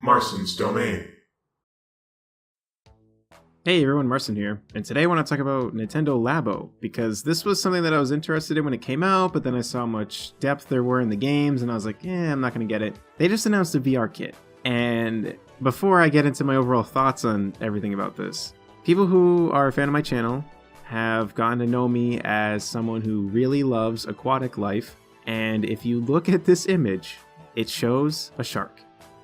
Marston's Domain. Hey everyone, Marson here, and today I want to talk about Nintendo Labo, because this was something that I was interested in when it came out, but then I saw how much depth there were in the games, and I was like, I'm not going to get it. They just announced a VR kit, and before I get into my overall thoughts on everything about this, people who are a fan of my channel have gotten to know me as someone who really loves aquatic life, and if you look at this image, it shows a shark.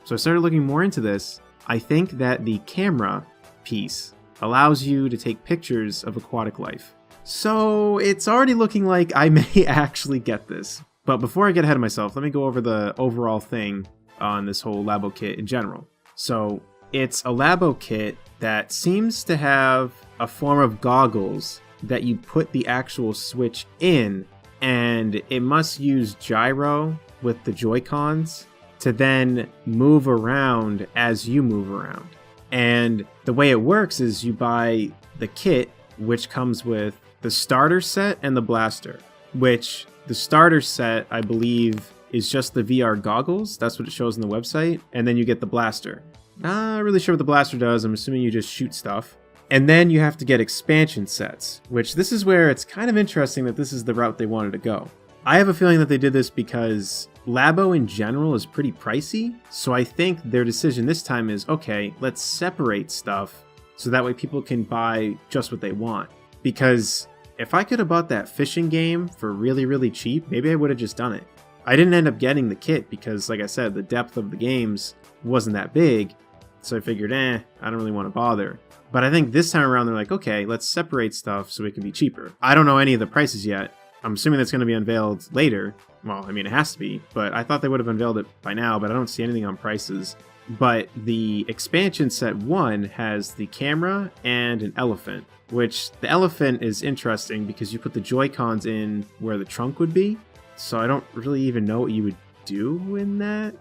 So I started looking more into this. I think that the camera piece allows you to take pictures of aquatic life. So it's already looking like I may actually get this. But before I get ahead of myself, let me go over the overall thing on this whole Labo kit in general. So it's a Labo kit that seems to have a form of goggles that you put the actual Switch in, and it must use gyro with the Joy-Cons to then move around as you move around. And the way it works is you buy the kit, which comes with the starter set and the blaster, which the starter set, I believe, is just the VR goggles. That's what it shows on the website. And then you get the blaster. Not really sure what the blaster does. I'm assuming you just shoot stuff. And then you have to get expansion sets, which this is where it's kind of interesting that this is the route they wanted to go. I have a feeling that they did this because Labo in general is pretty pricey, so I think their decision this time is, okay, let's separate stuff so that way people can buy just what they want. Because if I could have bought that fishing game for really, really cheap, maybe I would have just done it. I didn't end up getting the kit because, like I said, the depth of the games wasn't that big, so I figured, I don't really want to bother. But I think this time around they're like, okay, let's separate stuff so it can be cheaper. I don't know any of the prices yet. I'm assuming that's going to be unveiled later. Well, I mean, it has to be, but I thought they would have unveiled it by now, but I don't see anything on prices. But the expansion set 1 has the camera and an elephant, which the elephant is interesting because you put the Joy-Cons in where the trunk would be, so I don't really even know what you would do in that.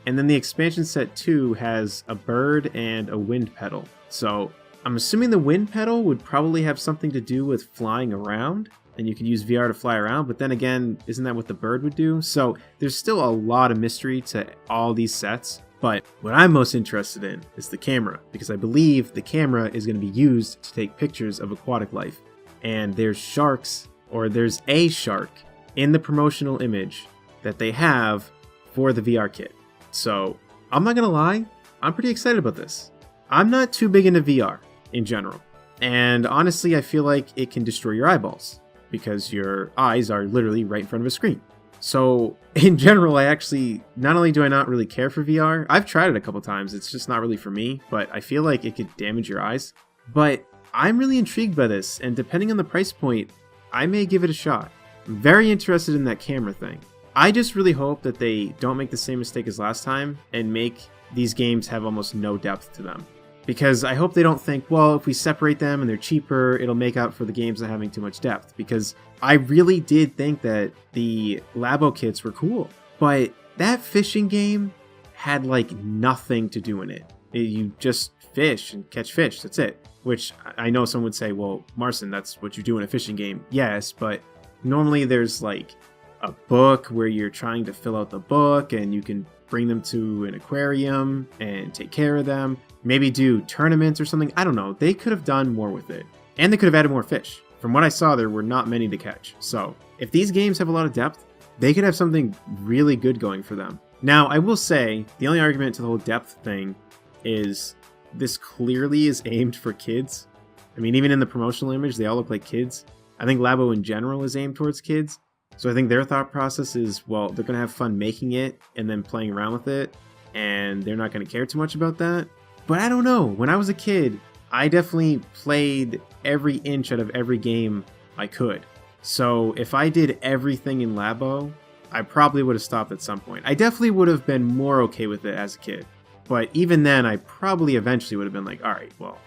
And then the expansion set 2 has a bird and a wind pedal. So I'm assuming the wind pedal would probably have something to do with flying around, and you could use VR to fly around, but then again, isn't that what the bird would do? So there's still a lot of mystery to all these sets, but what I'm most interested in is the camera, because I believe the camera is going to be used to take pictures of aquatic life. And there's sharks, or there's a shark, in the promotional image that they have for the VR kit. So I'm not going to lie, I'm pretty excited about this. I'm not too big into VR in general, and honestly, I feel like it can destroy your eyeballs, because your eyes are literally right in front of a screen. So in general, I actually, not only do I not really care for VR, I've tried it a couple times, it's just not really for me, but I feel like it could damage your eyes. But I'm really intrigued by this, and depending on the price point, I may give it a shot. I'm very interested in that camera thing. I just really hope that they don't make the same mistake as last time and make these games have almost no depth to them. Because I hope they don't think, well, if we separate them and they're cheaper, it'll make up for the games not having too much depth. Because I really did think that the Labo kits were cool. But that fishing game had like nothing to do in it. You just fish and catch fish, that's it. Which I know someone would say, well, Marson, that's what you do in a fishing game. Yes, but normally there's like a book where you're trying to fill out the book and you can bring them to an aquarium and take care of them. Maybe do tournaments or something. I don't know. They could have done more with it. And they could have added more fish. From what I saw, there were not many to catch. So if these games have a lot of depth, they could have something really good going for them. Now, I will say, the only argument to the whole depth thing is this clearly is aimed for kids. I mean, even in the promotional image, they all look like kids. I think Labo in general is aimed towards kids. So I think their thought process is, well, they're going to have fun making it and then playing around with it, and they're not going to care too much about that. But I don't know. When I was a kid, I definitely played every inch out of every game I could. So if I did everything in Labo, I probably would have stopped at some point. I definitely would have been more okay with it as a kid. But even then, I probably eventually would have been like, alright, well,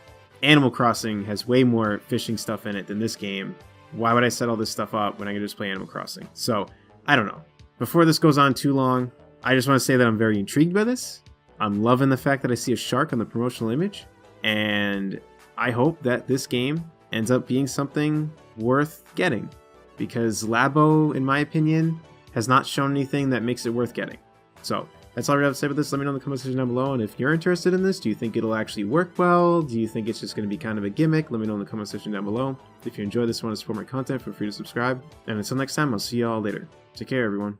Animal Crossing has way more fishing stuff in it than this game. Why would I set all this stuff up when I can just play Animal Crossing? So, I don't know. Before this goes on too long, I just want to say that I'm very intrigued by this. I'm loving the fact that I see a shark on the promotional image, and I hope that this game ends up being something worth getting, because Labo, in my opinion, has not shown anything that makes it worth getting. So That's all we have to say about this. Let me know in the comment section down below. And if you're interested in this, do you think it'll actually work well? Do you think it's just going to be kind of a gimmick? Let me know in the comment section down below. If you enjoyed this and want to support my content, feel free to subscribe. And until next time, I'll see you all later. Take care, everyone.